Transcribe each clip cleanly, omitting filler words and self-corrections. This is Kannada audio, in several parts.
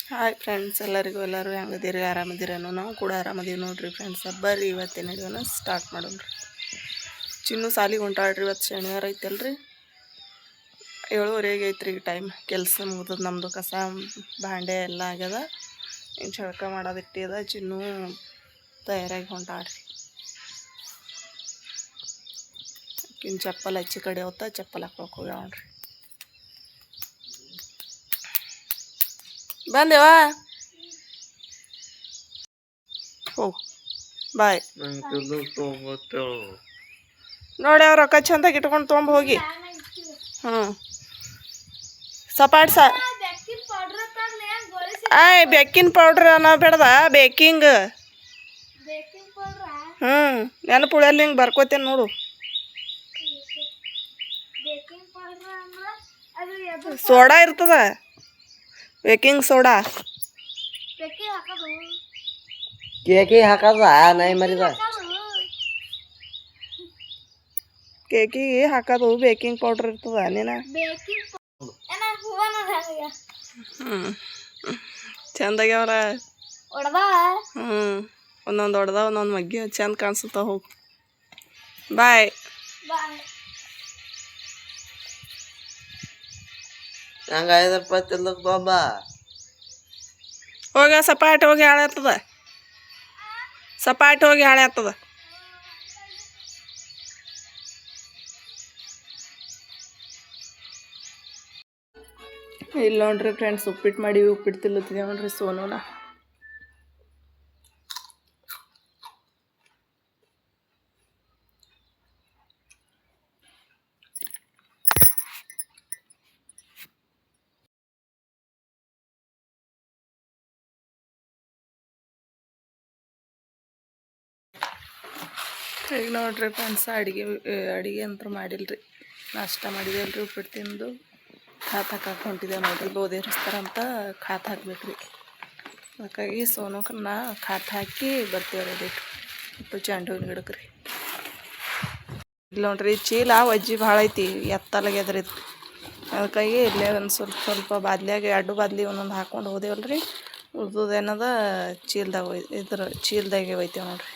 ಹಾಯ್ ಫ್ರೆಂಡ್ಸ್, ಎಲ್ಲರೂ ಹೆಂಗದಿರಿ? ಆರಾಮದಿರೇನೋ? ನಾವು ಕೂಡ ಆರಾಮದೀವಿ ನೋಡ್ರಿ ಫ್ರೆಂಡ್ಸ್. ಬರ್ರಿ ಇವತ್ತಿನ ವಿಡಿಯೋನ ಸ್ಟಾರ್ಟ್ ಮಾಡೋಣ್ರಿ. ಚಿನ್ನು ಸಾಲಿಗೆ ಹೊಂಟಾಳ್ರಿ. ಇವತ್ತು ಶನಿವಾರ ಐತಲ್ರಿ. 7:30 ಐತ್ರಿ ಟೈಮ್. ಕೆಲಸ ಮುಗ್ದದ ನಮ್ಮದು. ಕಸ ಭಾಂಡೆ ಎಲ್ಲ ಆಗ್ಯದ. ಇನ್ನು ಜಳಕ ಮಾಡೋದಿಟ್ಟಿದ. ಚಿನ್ನು ತಯಾರಾಗಿ ಹೊಂಟಾಳ್ರಿ. ಇನ್ನು ಚಪ್ಪಲ್ ಹಚ್ಚಿ ಕಡೆ ಹೋಗ್ತಾ ಚಪ್ಪಲ್ ಹಾಕೋಕೆ ಹೋಗ್ಯಾವ್ರಿ. ಬಂದೇವಾ? ಹೋಗು ಬಾಯ್. ನೋಡಿ ಅವ್ರು ರೊಕ್ಕ ಚಂದಾಗಿ ಇಟ್ಕೊಂಡು ತೊಗೊಂಡು ಹೋಗಿ. ಸಪಾಟ್ ಬೇಕಿಂಗ್ ಪೌಡ್ರ್ ಅನ್ನೋ ಬೇಡದ ಬೇಕಿಂಗ್. ನೆನಪುಳಿಯಲ್ಲಿ ಹಿಂಗೆ ಬರ್ಕೋತೇನೆ ನೋಡು. ಸೋಡಾ ಇರ್ತದ, ಬೇಕಿಂಗ್ ಸೋಡಾ. ಕೇಕಿ ಹಾಕದ ನಾಯಿ ಮರಿದ ಕೇಕಿಗೆ ಹಾಕೋದು ಬೇಕಿಂಗ್ ಪೌಡ್ರ್ ಇರ್ತದ. ನೀನ ಚಂದಾಗ್ಯಾವ್ರ. ಒಂದೊಂದು ಹೊಡೆದ ಒಂದೊಂದು ಮಗ್ಗಿ ಚಂದ ಕಾಣಿಸುತ್ತ. ಹೋಗಿ ಬಾಯ್. ಹಂಗ 5 ರೂಪಾಯಿ ತಿಲ್ಲಕ್ ಬಾಬಾ ಹೋಗ. ಸಪಾಟ್ ಹೋಗಿ ಹಾಳೆ ಆಗ್ತದ. ಸಪಾಟ್ ಹೋಗಿ ಹಾಳೆ ಆಗ್ತದ. ಇಲ್ಲಿ ನೋಡ್ರಿ ಫ್ರೆಂಡ್ಸ್, ಉಪ್ಪಿಟ್ಟು ಮಾಡೀವಿ. ಉಪ್ಪಿಟ್ಟು ತಿಲ್ಲತ್ತಿದೆ ನೋಡ್ರಿ ಸೋನುನ. ಈಗ ನೋಡ್ರಿ ಫ್ರೆಂಡ್ಸ್, ಅಡುಗೆ ಅಂತೂ ಮಾಡಿಲ್ರಿ. ನಾಷ್ಟ ಮಾಡಿದೇವಲ್ರಿ. ಉಪ್ಪಿಟ್ಟು ತಿಂದು ಖಾತ್ ಹಾಕಕ್ಕೆ ಹೊಂಟಿದ್ದೇವೆ ನೋಡ್ರಿ. ಗೋಧಿ ಹರಿಸ್ತಾರಂತ ಖಾತ್ ಹಾಕ್ಬೇಕ್ರಿ. ಅದಕ್ಕಾಗಿ ಸೋನಕನ್ನ ಖಾತ್ ಹಾಕಿ ಬರ್ತೀವ್ರಿ. ಅದಕ್ಕೆ ಚೆಂಡು ಹೂವಿನ ಗಿಡಕ್ಕೆ ರೀ. ಇಲ್ಲಿ ನೋಡ್ರಿ ಚೀಲ ವಜ್ಜಿ ಭಾಳ ಐತಿ, ಎತ್ತಲಾಗ್ಯದ್ರಿ. ಅದಕ್ಕಾಗಿ ಇಲ್ಲೇ ಒಂದು ಸ್ವಲ್ಪ ಬಾದ್ಲಿಯಾಗ 2 ಬಾದ್ಲಿ ಒಂದೊಂದು ಹಾಕ್ಕೊಂಡು ಹೋದೇವಲ್ರಿ. ಉಳ್ದದೇನದ ಚೀಲ್ದಾಗೆ ಒಯ್ತೇವೆ ನೋಡ್ರಿ.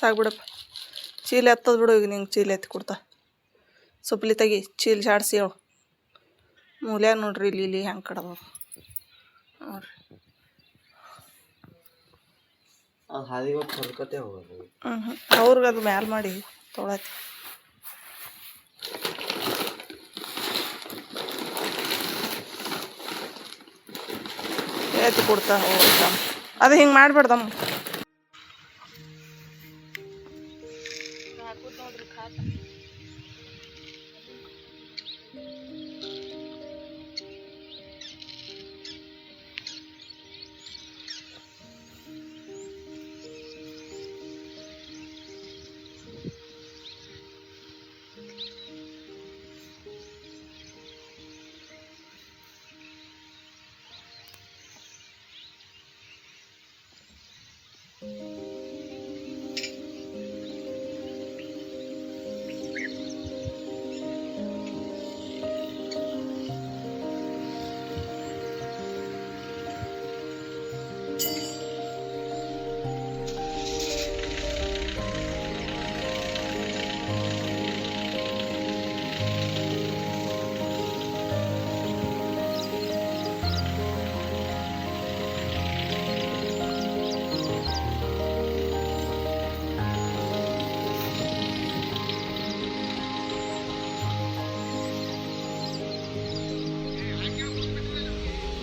ಸಾಕ್ಬಿಡಪ್ಪ. ಚೀಲ ಎತ್ತದ ಬಿಡು. ಈಗ ನಿಂಗೆ ಚೀಲ ಎತ್ತಿ ಕೊಡ್ತಾ. ಸೊಪ್ಲಿ ತೆಗಿ, ಚೀಲ ಜಾಡ್ಸಿ ಹೇಳು. ಮೂಲ್ಯಾಗ ನೋಡ್ರಿ ಇಲ್ಲಿ ಹೆಂಗೆ ಕಡದ ನೋಡ್ರಿ. ಅವ್ರಿಗೆ ಅದು ಮ್ಯಾಲ ಮಾಡಿ ತೊಳತಿ. ಎತ್ತಿ ಕೊಡ್ತಾ ಹೋಗ್ತಾ. ಅದು ಹಿಂಗೆ ಮಾಡ್ಬೇಡ್ದಮ್ಮ. ನೋಡ್ರಿ ಖಾತ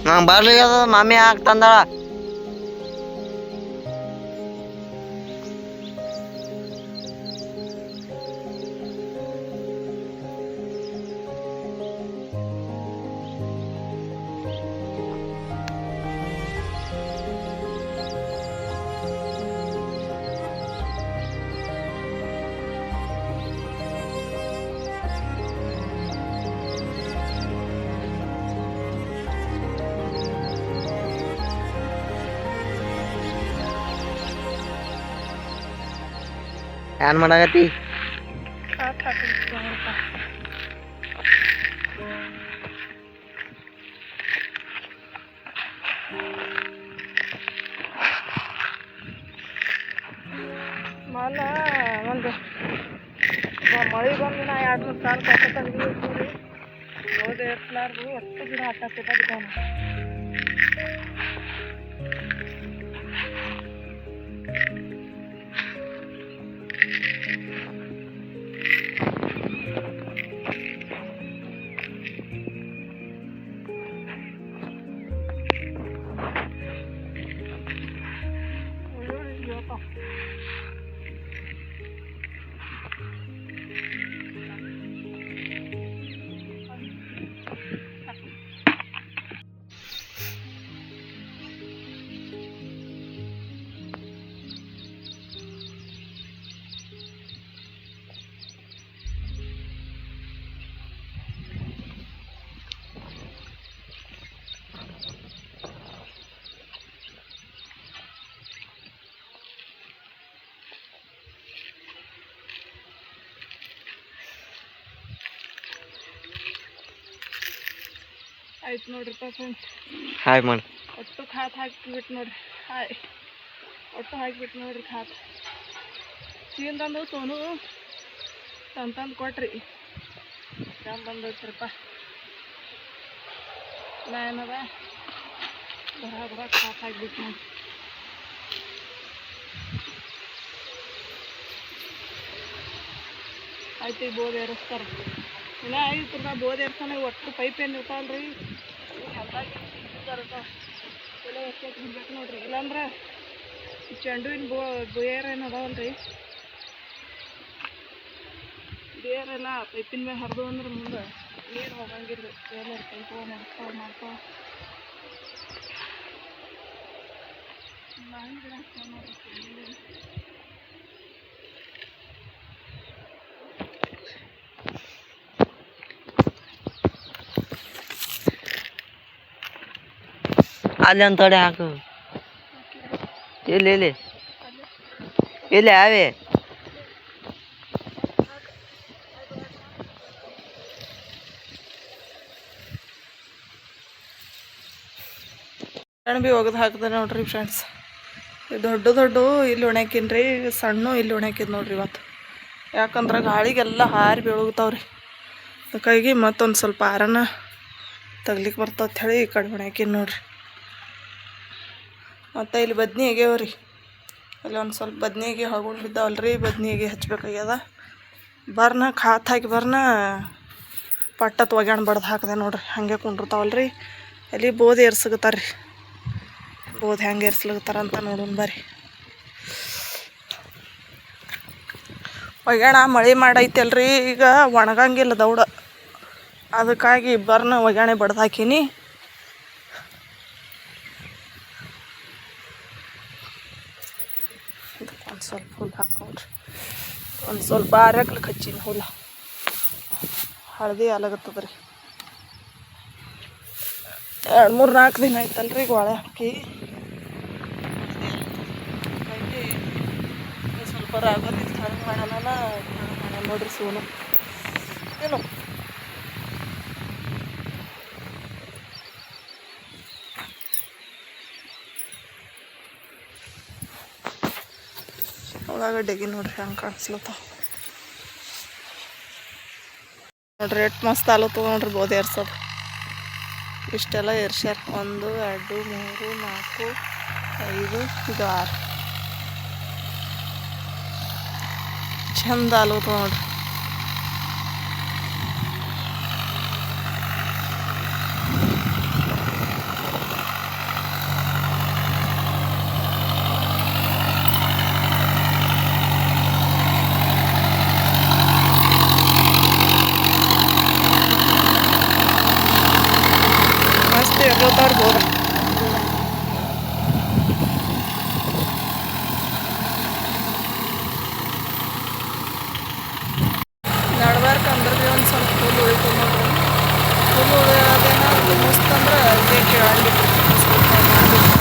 ನಂಗೆ ಬರ್ಲಿ ಅದ ಮಮ್ಮಿ ಹಾಕ್ತಂದಳ. ಏನ್ ಮಾಡಾಕತ್ತಿ? ಬೋದ್ ಏರ್ಸ್ಲಾರ್ದು ಒಟ್ಟು ಗಿಡ ಹತ್ತಾಕೈತ ಬಿದ್ದಾವ. ಆಯ್ತು ನೋಡ್ರಿಪ್ಪ ಫ್ರೆಂಡ್ಸ್, ಹಾಯ್ ಮಾಡಿ ಒಟ್ಟು ಖಾತ್ ಹಾಕಿಬಿಟ್ಟು ನೋಡ್ರಿ. ಹಾಯ್ ಒಟ್ಟು ಹಾಕಿಬಿಟ್ಟು ನೋಡ್ರಿ ಖಾತ್. ಚೀಲ್ದಂದು ಸೋನು ತಂದು ಕೊಟ್ರಿ. ಚಂದ ಬಂದೈತ್ರಪ್ಪ. ನಾ ಏನದ ಬರ ಖಾತ್ ಹಾಕಿಬಿಟ್ಟು ನೋಡಿ. ಆಯ್ತು ಈಗ ಬೋದ್ ಏರಿಸ್ತಾರೆ. ಇನ್ನ ಐತ್ರಿ ನಾ ಬೋದ್ ಏರ್ಸಾನ. ಒಟ್ಟು ಪೈಪ್ ಏನು ಇರ್ತಾವಲ್ರಿ ಎಲ್ಲ ಎಷ್ಟೇ ಬಿಡ್ಬೇಕು ನೋಡ್ರಿ. ಇಲ್ಲಾಂದ್ರೆ ಚೆಂಡುವಿನ ಬೇರ್ ಏನು ಅದಾವಲ್ರಿ, ಬೇರೆಲ್ಲ ಪೈಪಿನ ಮೇಲೆ ಹರಿದು ಅಂದ್ರೆ ಮುಂದೆ ನೀರು ಹೋಗಂಗಿಲ್ಲ. ಎಲ್ಲ ಪೈಪು ಮಾಡ್ತಾವ ಮಾವಿನ ಗಿಡ ಹಾಕ್ತಾವ ನೋಡ್ರಿ. ಅಲ್ಲಿ ಒಂದು ತೊಡೆ ಹಾಕು. ಇಲ್ಲಿ ಇಲ್ಲಿ ಇಲ್ಲಿ ಯಾವೇ ಭೀ ಒಗದು ಹಾಕಿದೆ ನೋಡ್ರಿ ಫ್ರೆಂಡ್ಸ್. ದೊಡ್ಡ ದೊಡ್ಡ ಇಲ್ಲಿ ಒಣಾಕಿನ್ರಿ, ಸಣ್ಣ ಇಲ್ಲಿ ಒಣಾಕಿದ್ ನೋಡ್ರಿ ಇವತ್ತು. ಯಾಕಂದ್ರೆ ಗಾಳಿಗೆಲ್ಲ ಹಾರಿ ಬೀಳೋಗ್ತಾವ್ರಿ. ಅದಕ್ಕಾಗಿ ಮತ್ತೊಂದು ಸ್ವಲ್ಪ ಆರನ ತಗ್ಲಿಕ್ಕೆ ಬರ್ತದೆ ಹೇಳಿ ಈ ಕಡೆ ಒಣಾಕಿನ್ ನೋಡ್ರಿ. ಮತ್ತು ಇಲ್ಲಿ ಬದ್ನಿ ಆಗ್ಯಾವ್ರಿ. ಅಲ್ಲಿ ಒಂದು ಸ್ವಲ್ಪ ಬದ್ನಿಗೆ ಹಗುಣ್ ಬಿದ್ದಾವಲ್ರಿ, ಬದ್ನಿಗೆ ಹಚ್ಬೇಕಾಗ್ಯದ. ಬರ್ನ ಖಾತ್ ಹಾಕಿ ಬರ್ನ ಪಟ್ಟತ್ ಒಗ್ಯಾಣ ಬಡ್ದು ಹಾಕಿದೆ ನೋಡ್ರಿ. ಹಾಗೆ ಕುಂಡಿರ್ತಾವಲ್ರಿ. ಅಲ್ಲಿ ಬೋದ್ ಏರ್ಸಗತ್ತಾರ್ರಿ. ಬೋದ್ ಹೆಂಗೆ ಏರ್ಸ್ಲಗತ್ತಾರಂತ ನೋಡೋಣ ಬರ್ರಿ. ಒಗ್ಯಾಣ ಮಳೆ ಮಾಡೈತಲ್ರಿ, ಈಗ ಒಣಗಂಗಿಲ್ಲ ದೌಡ. ಅದಕ್ಕಾಗಿ ಬರ್ನ ಒಗ್ಯಾಣೆ ಬಡ್ದು ಹಾಕೀನಿ. ಒಂದು ಸ್ವಲ್ಪ ಹುಲ್ಲು ಹಾಕೊಂಡ್ರಿ. ಒಂದು ಸ್ವಲ್ಪ ಆರ್ಯಾಕ್ಲಿಕ್ಕೆ ಹಚ್ಚೀನಿ ಹುಲ್ಲ. ಹಳದಿ ಆಲಾಗತ್ತದ ರೀ. 2-3-4 ದಿನ ಆಯ್ತಲ್ರಿ ಗೋಳೆ ಹಾಕಿ. ಸ್ವಲ್ಪ ರಾಗೋದಿತ್ತು ಹಂಗೆ ಮಾಡೋಣ ನೋಡ್ರಿ ಸೋನು. ಏನು ಉಳ್ಳಾಗಡ್ಡೆಗೆ ನೋಡ್ರಿ ಹಂಗೆ ಕಾಣಿಸ್ಲತ್ತ ನೋಡ್ರಿ. ಎಷ್ಟು ಮಸ್ತ್ ಆಲತ್ತದ ನೋಡ್ರಿ ಬೋದ್ ಏರ್ಸೋದು. ಇಷ್ಟೆಲ್ಲ ಏರ್ಸ್ಯಾರ. 1 2 3 4 5 ಇದು 6 ಚಂದ ಆಲತ್ತದ ನೋಡ್ರಿ. ಮಸ್ತ್ ಇರ್ಲತ್ತಾವ್ರಿ ಬೋದ. ನಡ್ಬಾರ್ಕ ಅಂದ್ರೆ ಭೀ ಒಂದು ಸ್ವಲ್ಪ ಹುಲ್ಲು ಉಳಿತು ನೋಡ್ರಿ. ಹುಲ್ಲು ಉಳಿಯೋದೇನ ಮಸ್ತ್ ಅಂದ್ರೆ ಅದೇ ಕೇಳಂಗಿಲ್ಲ. ಸ್ವಲ್ಪ ಮಾಡಬೇಕು.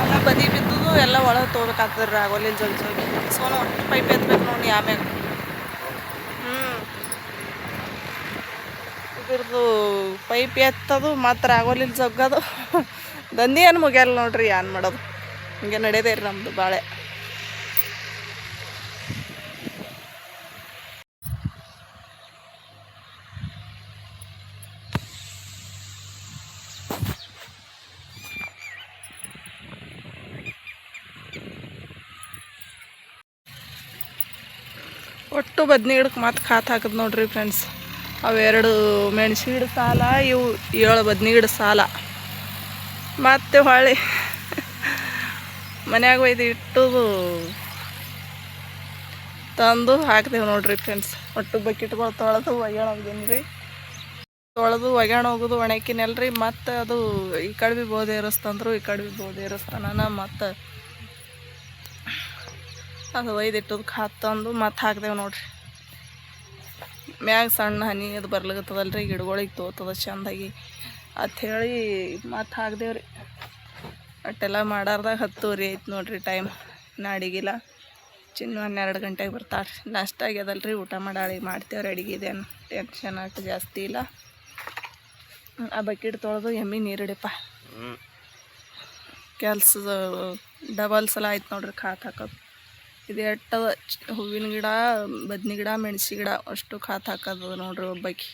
ಎಲ್ಲ ಬದಿ ಬಿದ್ದುದು ಎಲ್ಲ ಒಳಗೆ ತೊಗೋಬೇಕಾಗ್ತದ್ರಿ ಆಗೋಲಿಲ್ಲ ಜಲ್ದಿ ಸೋನು ಒಟ್ಟು ಪೈಪ್ ಎತ್ಬೇಕು ನೋಡಿ ಆಮ್ಯಾಗ ಇದ್ರದ್ದು ಪೈಪ್ ಎತ್ತದು ಮಾತ್ರ ಆಗೋಲಿಲ್ಲ ಜಗ್ಗದು ದಂಧಿ ಏನು ಮುಗಿಯಲ್ಲ ನೋಡ್ರಿ ಏನ್ ಮಾಡೋದು ಹಿಂಗೆ ನಡೆಯದೇ ರೀ ನಮ್ಮದು ಬಾಳೆ ಒಟ್ಟು ಬದ್ನಿ ಗಿಡಕ್ಕೆ ಮತ್ತೆ ಖಾತ್ ಹಾಕದ್ ನೋಡ್ರಿ ಫ್ರೆಂಡ್ಸ್ ಅವೆರಡು ಮೆಣಸಿ ಗಿಡ ಸಾಲ ಇವು 7 ಬದ್ನಿ ಗಿಡ ಸಾಲ ಮತ್ತೆ ಹೊಳ್ಳಿ ಮನ್ಯಾಗ ಒಯ್ದು ಇಟ್ಟುದು ತಂದು ಹಾಕ್ತೇವೆ ನೋಡ್ರಿ ಫ್ರೆಂಡ್ಸ್ ಒಟ್ಟು ಬಕೆಟ್ಗಳು ತೊಳೆದು ಒಗ್ಯಾಣ ಹೋಗ್ದೀನಿ ತೊಳೆದು ಒಗ್ಯಾಣ ಹೋಗೋದು ಒಣಕಿನಲ್ರಿ ಮತ್ತು ಅದು ಈ ಕಡೆ ಭೀ ಬೋಧೆ ಏರಿಸ್ತಂದ್ರು ಈ ಕಡೆ ಭೀ ಬೋಧೆ ಏರಿಸ್ತಾನ ಮತ್ತು ಅದು ಒಯ್ದಿಟ್ಟದು ಖಾತ್ ತಂದು ಮತ್ತೆ ಹಾಕ್ದೇವೆ ನೋಡ್ರಿ ಮ್ಯಾಗ ಸಣ್ಣ ಹನಿ ಅದು ಬರ್ಲಿಕತ್ತದಲ್ರಿ ಗಿಡಗಳಿಗೆ ತೋತದ ಚೆಂದಾಗಿ ಅಂಥೇಳಿ ಮತ್ತೆ ಹಾಕ್ದೇವ್ರಿ ಅಟ್ಟೆಲ್ಲ ಮಾಡಾರ್ದಾಗ 10 ಆಯ್ತು ನೋಡ್ರಿ ಟೈಮ್ ಅಡಿಗಿಲ್ಲ ಚಿನ್ನು 12 ಗಂಟೆಗೆ ಬರ್ತಾಳ್ರಿ ನಾಷ್ಟ ಆಗ್ಯದಲ್ರಿ ಊಟ ಮಾಡಾಳಿ ಮಾಡ್ತೇವ್ರಿ ಅಡಿಗೆದೇನು ಟೆನ್ಷನ್ ಅಷ್ಟು ಜಾಸ್ತಿ ಇಲ್ಲ ಆ ಬಕೆಟ್ ತೊಳೆದು ಎಮ್ಮಿ ನೀರು ಹಿಡಿಯಪ್ಪ ಕೆಲ್ಸದ ಡಬಲ್ ಸಲ ಆಯ್ತು ನೋಡ್ರಿ ಖಾತ್ ಹಾಕೋದು ಇದು ಎಟ್ಟದ ಹೂವಿನ ಗಿಡ ಬದ್ನಿ ಗಿಡ ಮೆಣಸಿ ಗಿಡ ಅಷ್ಟು ಖಾತ್ ಹಾಕೋದು ನೋಡ್ರಿ ಒಬ್ಬಾಕಿ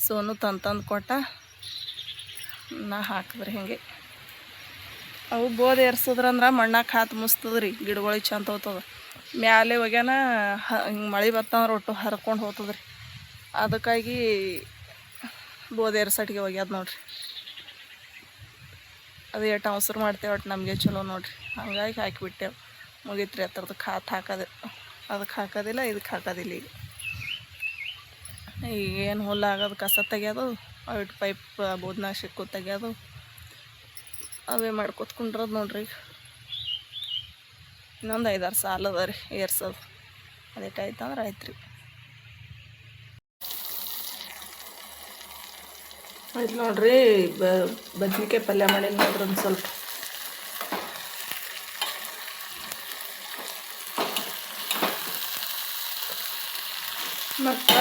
ಸೋನು ತಂದು ಕೊಟ್ಟ ನಾ ಹಾಕಿದ್ರಿ ಹಿಂಗೆ ಅವು ಬೋಧೆ ಏರ್ಸಿದ್ರಂದ್ರೆ ಮಣ್ಣಾಗ ಖಾತ್ ಮುಸ್ತದ್ರಿ ಗಿಡಗಳಿಗೆ ಚಂದ ಹೋಗ್ತದ ಮ್ಯಾಲೆ ಒಗ್ಯಾನ ಹಿಂಗೆ ಮಳೆ ಬತ್ತಂದ್ರೆ ಒಟ್ಟು ಹರ್ಕೊಂಡು ಹೋಗ್ತದ್ರಿ ಅದಕ್ಕಾಗಿ ಬೋಧೆ ಏರ್ಸಟ್ಟಿಗೆ ಒಗ್ಯಾದ ನೋಡ್ರಿ ಅದು ಎಷ್ಟು ಅವಸರ ಮಾಡ್ತೇವೆ ಒಟ್ಟು ನಮಗೆ ಚಲೋ ನೋಡ್ರಿ ಹಂಗಾಗಿ ಹಾಕಿಬಿಟ್ಟೆವು ಮುಗೀತ್ರಿ ಹತ್ರದ್ದು ಖಾತ್ ಹಾಕೋದು ಅದಕ್ಕೆ ಹಾಕೋದಿಲ್ಲ ಇದಕ್ಕೆ ಹಾಕೋದಿಲ್ಲ ಈಗ ಏನು ಹುಲ್ಲು ಆಗೋದು ಕಸ ತೆಗ್ಯೋದು ಅವಿಟ್ಟು ಪೈಪ್ ಬೋದ್ನಾಗ ಸಿಕ್ಕು ತೆಗ್ಯೋದು ಅವೇ ಮಾಡ್ಕೊತ್ಕೊಂಡ್ರದು ನೋಡ್ರಿ ಈಗ ಇನ್ನೊಂದು 5-6 ಸಾಲ ಅದ ರೀ ಏರ್ಸೋದು ಅದಕ್ಕೆ ಆಯ್ತಂದ್ರೆ ಆಯ್ತು ರೀ ಆಯ್ತು ನೋಡ್ರಿ ಬದ್ನಿಕಾಯಿ ಪಲ್ಯ ಮಾಡೀನಿ ನೋಡ್ರಿ ಒಂದು ಸ್ವಲ್ಪ ಮತ್ತು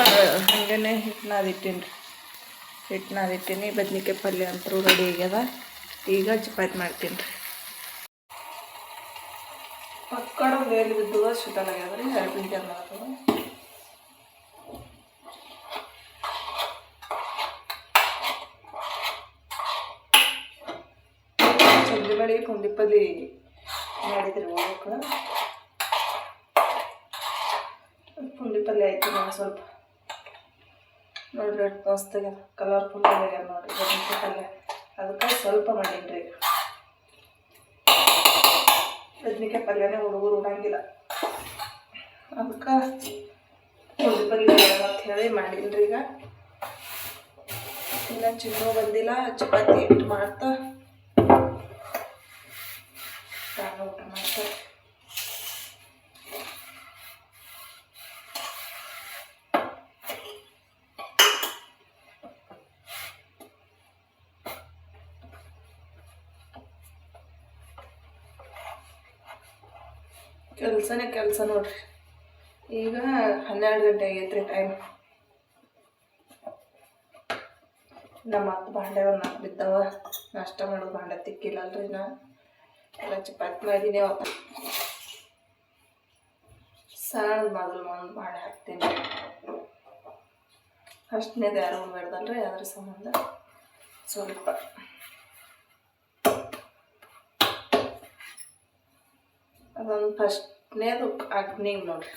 ಹಾಗೇ ಹಿಟ್ಟು ನಾದಿಟ್ಟೀನಿ ಬದ್ನಿಕಾಯಿ ಪಲ್ಯ ಅಂತೂ ರೆಡಿ ಆಗ್ಯದ ಈಗ ಚಪಾತಿ ಮಾಡ್ತೀನಿ ರೀ ಪಕ್ಕಡ ಮೇಲೆ ಬಿದ್ದದ ಶೀತಲಾಗ್ಯದ ರೀ ಹರಪಿನ ಕೆಂದ ಆಗ್ತದ ಚಂದಿ ಮಾಡಿ ಪುಂಡಿ ಪಲ್ಯ ಮಾಡಿದ್ರಿ ಹೋಗಕ್ಕೆ ಪುಂಡಿ ಪಲ್ಯ ಆಯ್ತು ನಾನು ಸ್ವಲ್ಪ ನೋಡ್ರಿ ಎಷ್ಟು ಮಸ್ತಾಗ್ಯದ ಕಲರ್ಫುಲ್ ಆಗ್ಯಾದ ನೋಡ್ರಿ ಬದ್ನಿಕಾಯಿ ಪಲ್ಯ ಅದಕ್ಕೆ ಸ್ವಲ್ಪ ಮಾಡೀನಿ ರೀ ಬದ್ನಿಕಾಯಿ ಪಲ್ಯನೇ ಹುಡುಗರು ಉಣಂಗಿಲ್ಲ ಅದಕ್ಕೆ ಪುಂಡಿ ಪಲ್ಯ ಅಂತ ಹೇಳಿ ಮಾಡೀನಿ ರೀ ಈಗ ಇನ್ನು ಚಿನ್ನು ಬಂದಿಲ್ಲ ಚಪಾತಿ ಹಿಟ್ಟು ಮಾಡ್ತಾ ನಾನು ಊಟ ಮಾಡ್ತಾರೆ ಕೆಲಸನೇ ಕೆಲಸ ನೋಡ್ರಿ ಈಗ 12 ಗಂಟೆ ಆಗೈತ್ರಿ ಟೈಮ್ ನಮ್ಮ ಅತ್ತ ಭಾಂಡೆವನ್ನ ಬಿದ್ದವ ನಾಷ್ಟ ಮಾಡೋದು ಭಾಂಡೆ ತಿಕ್ಕಿಲ್ಲಲ್ರಿ ನಾ ಎಲ್ಲ ಚಪಾತಿ ಮಾಡಿನೇ ಅವತ್ತ ಸಣ್ಣದು ಮೊದಲು ಒಂದು ಭಾಂಡೆ ಹಾಕ್ತೀನಿ ಅಷ್ಟನೇದು ಯಾರು ಬೇಡ್ದಲ್ರಿ ಅದ್ರ ಸಂಬಂಧ ಸ್ವಲ್ಪ ಅದೊಂದು ಫಸ್ಟ್ನೇದು ಅಗ್ನಿಗೆ ನೋಡ್ರಿ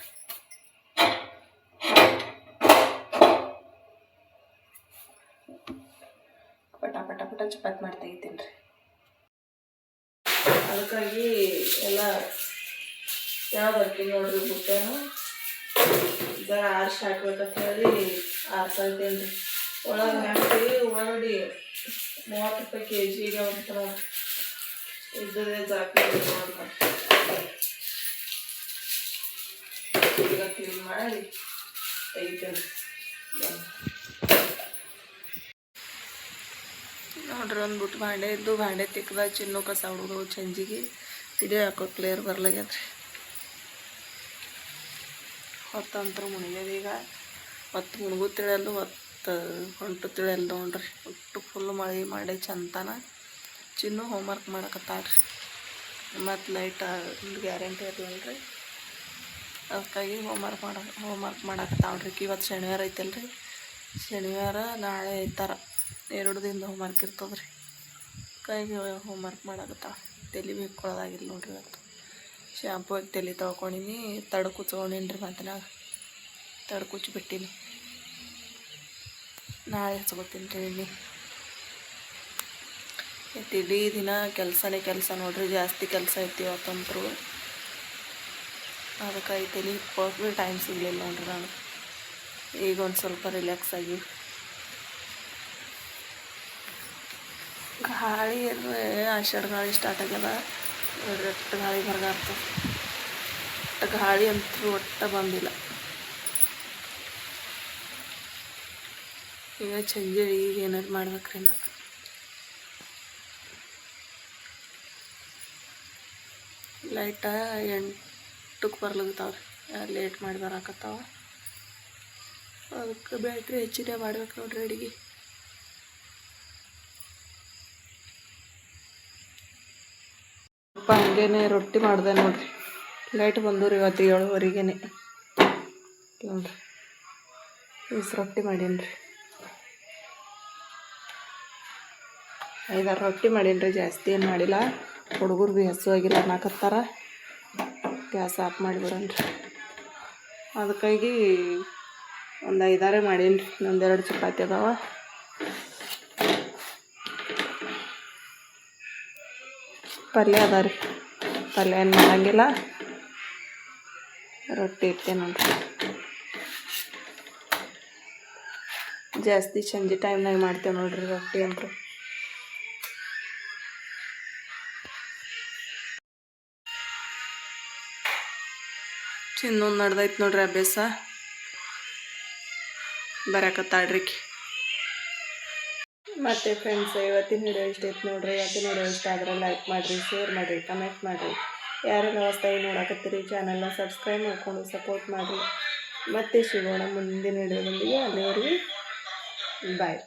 ಪಟ ಪಟ ಪಟ ಚಪಾತಿ ಮಾಡಿ ತೆಗಿತೀನಿ ರೀ ಅದಕ್ಕಾಗಿ ಎಲ್ಲ ಯಾವ್ದು ಹಾಕಿ ನೋಡ್ರಿ ಬುಟ್ಟೆನು ಜರ ಆರ್ಸಿ ಹಾಕ್ಬೇಕಂತ ಹೇಳಿ ಆರ್ಸಾಯ್ತೇನೆ ರೀ ಒಳಗೆ ಹಾಕಿ ಒಳಗಡೆ 30 ರೂಪಾಯಿ kg ಒಂಥರ ಇದ್ದದೇ ಜಾಕಿ ಈಗ ಕ್ಲೀನ್ ಮಾಡಿ ತೆಗಿತೇನೆ ನೋಡ್ರಿ ಒಂದು ಬುಟ್ಟು ಭಾಂಡೆ ಇದ್ದು ಭಾಂಡೆ ತಿಕ್ಕದ ಚಿನ್ನು ಕಸ ಹುಡುಗರು ಚಂಜಿಗೆ ವಿಡಿಯೋ ಯಾಕೋ ಕ್ಲಿಯರ್ ಬರ್ಲಾಗ್ಯದ್ರಿ. ಹೊತ್ತಂತ್ರ ಮುಣಿಗ್ಯದ. ಈಗ ಹೊತ್ತು ಮುಳುಗು ತಿಳಿಯಲ್ದು, ಹೊತ್ತು ಹೊಂಟು ತಿಳಿಯಲ್ದು ನೋಡ್ರಿ. ಒಟ್ಟು ಫುಲ್ ಮಳೆ ಮಾಡಿ ಚಂತನ ಚಿನ್ನು ಹೋಮ್ವರ್ಕ್ ಮಾಡಕತ್ತಾಳ್ರಿ. ಮತ್ತು ಲೈಟ್ ಗ್ಯಾರಂಟಿ ಇರಲಲ್ರಿ, ಅದಕ್ಕಾಗಿ ಹೋಮ್ವರ್ಕ್ ಮಾಡಕತ್ತಾಳ್ರಿ. ಇವತ್ತು ಶನಿವಾರ ಐತಲ್ರಿ, ಶನಿವಾರ ನಾಳೆ ಐತಾರ 2 ದಿನದ ಹೋಮ್ವರ್ಕ್ ಇರ್ತದ್ರಿ. ಕೈಗೆ ಹೋಮ್ವರ್ಕ್ ಮಾಡಕತ್ತಾಳ. ತಲೆ ಬಿಕ್ಕೊಳ್ಳೋದಾಗಿಲ್ಲ ನೋಡ್ರಿ. ಇವತ್ತು ಶಾಂಪು ಹಾಕಿ ತಲೆ ತೊಳ್ಕೊಂಡಿನಿ, ತಡ ಕುಚ್ಕೊಂಡೀನಿ ರೀ. ಮಾತಿನಾಗ ತಡ ಕುಚ್ಚಿಬಿಟ್ಟೀನಿ. ನಾಳೆ ಹಚ್ಕೋತೀನಿ ರೀ ಎಣ್ಣೆ. ಇಡೀ ದಿನ ಕೆಲಸನೇ ಕೆಲಸ ನೋಡ್ರಿ. ಜಾಸ್ತಿ ಕೆಲಸ ಐತಿ ಇವತ್ತಂತರೂ. ಅದಕ್ಕಾಗಿ ತಲೆ ಇಟ್ಕೊಳಕ್ಕೆ ಟೈಮ್ ಸಿಗಲಿಲ್ಲ ನೋಡ್ರಿ. ನಾನು ಈಗ ಒಂದು ಸ್ವಲ್ಪ ರಿಲ್ಯಾಕ್ಸ್ ಆಗಿ ಗಾಳಿ ಆಷಾಢ ಗಾಳಿ ಸ್ಟಾರ್ಟ್ ಆಗ್ಯದ ನೋಡ್ರಿ. ಒಟ್ಟು ಗಾಳಿ ಬರ್ಗಾಗ್ತದೆ. ಒಟ್ಟು ಗಾಳಿ ಅಂತೂ ಒಟ್ಟು ಬಂದಿಲ್ಲ. ಈಗ ಸಂಜೆ ಈಗ ಏನಾದ್ರು ಮಾಡ್ಬೇಕ್ರಿ. ನಾ ಲೈಟ 8ಕ್ಕೆ ಬರ್ಲಾಗತ್ತಾವ್ರಿ. ಲೇಟ್ ಮಾಡಿ ಬರಾಕತ್ತಾವ. ಅದಕ್ಕೆ ಬ್ಯಾಟ್ರಿ ಹೆಚ್ಚಿಗೆ ಮಾಡ್ಬೇಕು ನೋಡ್ರಿ ಅಡುಗೆ. ಹಂಗೇನೆ ರೊಟ್ಟಿ ಮಾಡಿದೆ ನೋಡ್ರಿ. ಲೈಟ್ ಬಂದವ್ರಿ ಇವತ್ತು 7:30ಗೆ ನೋಡ್ರಿ. ರೊಟ್ಟಿ ಮಾಡೀನಿ ರೀ. 5-6 ರೊಟ್ಟಿ ಮಾಡೀನಿ ರೀ. ಜಾಸ್ತಿ ಏನು ಮಾಡಿಲ್ಲ. ಹುಡುಗರು ಭೀ ಹಸುವಾಗಿಲ್ಲ ಅನ್ನಕತ್ತಾರ. Gas off ಮಾಡಿಬಿಡೋಣ್ರಿ. ಅದಕ್ಕಾಗಿ ಒಂದು 5-6 ಮಾಡೀನಿ ರೀ. ಇನ್ನೊಂದು 2 ಚಪಾತಿ ಅದಾವ. ಪಲ್ಯ ಅದ ರೀ. ಪಲ್ಯ ಏನು ಮಾಡಂಗಿಲ್ಲ. ರೊಟ್ಟಿ ಇಟ್ಟೆ ನೋಡ್ರಿ. ಜಾಸ್ತಿ ಸಂಜೆ ಟೈಮ್ನಾಗ ಮಾಡ್ತೇವೆ ನೋಡ್ರಿ ರೊಟ್ಟಿ ಅಂತ. ಚಿನ್ನೊಂದು ನಡ್ದೈತೆ ನೋಡ್ರಿ ಅಭ್ಯಾಸ. ಬರಕತ್ತಾಳ್ರಿ. ಮತ್ತು ಫ್ರೆಂಡ್ಸ್, ಇವತ್ತಿನ ವಿಡಿಯೋ ಇಷ್ಟ ಐತೆ ನೋಡ್ರಿ. ಇವತ್ತಿನ ವಿಡಿಯೋ ಇಷ್ಟ ಆದರೆ ಲೈಕ್ ಮಾಡಿರಿ, ಶೇರ್ ಮಾಡಿರಿ, ಕಮೆಂಟ್ ಮಾಡಿರಿ. ಯಾರೆಲ್ಲ ಹೊಸದಾಗಿ ನೋಡಕತ್ತೀರಿ ಚಾನಲ್ನ ಸಬ್ಸ್ಕ್ರೈಬ್ ಮಾಡಿಕೊಂಡು ಸಪೋರ್ಟ್ ಮಾಡಿರಿ. ಮತ್ತೆ ಸಿಗೋಣ ಮುಂದಿನ ವಿಡಿಯೋದೊಂದಿಗೆ. ಅಲ್ಲಿವರೆಗೆ ಬಾಯ್.